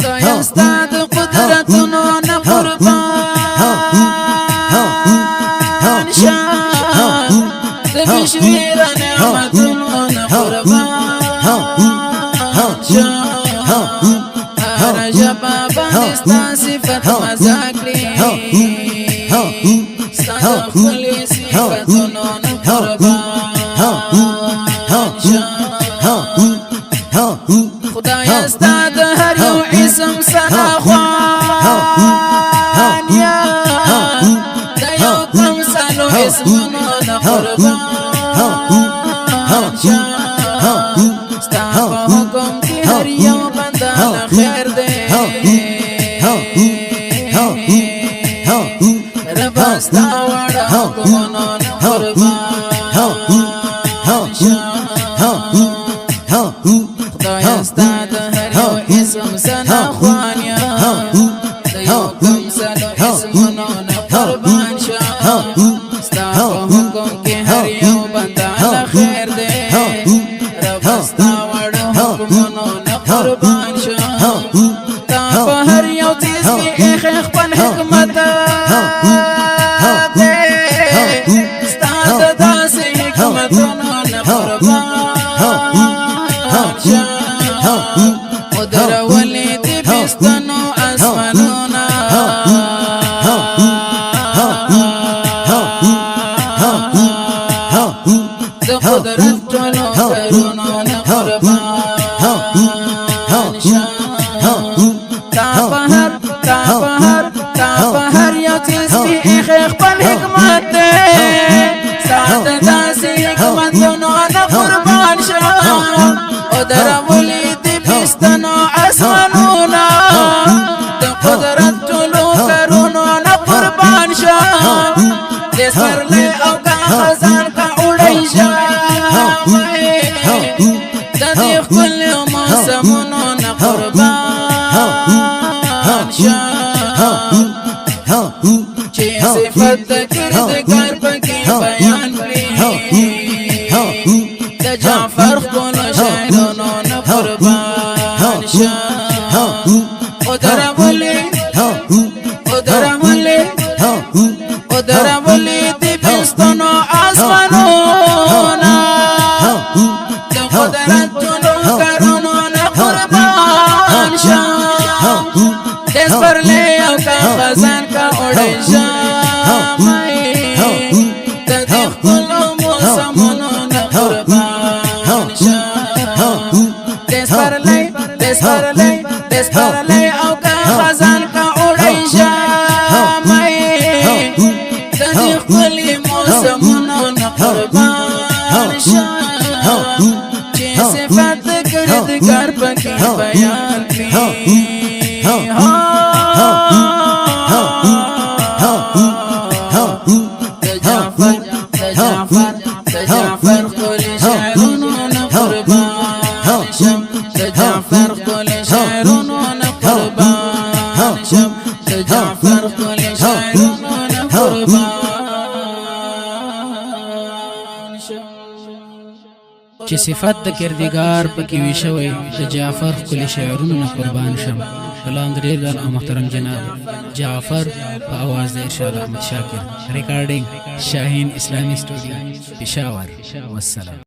خدایا ستا د قدرتونو نه قربان شه د بې شمېره نعمتونو نه قربان شه هره ژبه باندې ستا صفت مزه کړي ستا د ښکلي صفتونو نه قربان شه خدایا ستا د هر یو اسم سره خوان یا د یو کم سلو اسمونو نه قربان شه ستا په حکم کې هر یو بنده نه خیر دی ربه ستا واړه حکمونو نه قربان شه خدایا ستا د هر یو اسم سره خوان یا د یو کم سلو اسمونو نه قربان شه ستا په حکم کې هر یو بنده نه خیر دی ربه ستا واړه حکمونو نه قربان شه تا په هر یو څیز کې ایښی خپل حکمت دی ستا د داسې حکمتونو نه قربان شه ودرولې دې بستنو اسمانونه د قدرت ټولو کارونو نه قربان شه تا په هر یو څیز کې ایښی خپل حکمت دی ستا د داسې حکمتونو نه قربان شه ودرولې دې بستنو اسمانونه د قدرت ټولو کارونو نه قربان شه د سپرلی او کا خزان کا وړی شه د دې ښکلو موسمونو نه قربان شه چې صفت د کردګار پکې بیان کړي د جعفر ښکلو شعرونو نه قربان شه ودرولې دې بستنو اسمانونه د قدرت ټولو کارونو نه قربان شه د سپرلی او کا خزان کا وړی شه د دې ښکلو موسمونو نه قربان شه د سپرلی او کا خزان کا وړی شه د دې ښکلي موسمونو نه قربان شه چې صفت د کردګار پکې بیان کړي د جعفر ښکلي شعرونو نه قربان شم د جعفر ښکلي شعرونو نه قربان شم د جعفر ښکلي شعرونو نه قربان شم چې صفت د کردګار پکې وي شوی د جعفر ښکلي شعرونو نه قربان شم غلام دریرګان او محترم جناب جعفر په आवाज د ارشاد احمد شاکر ریکارډینګ شاهین اسلامی سټوډیو پېښور والسلام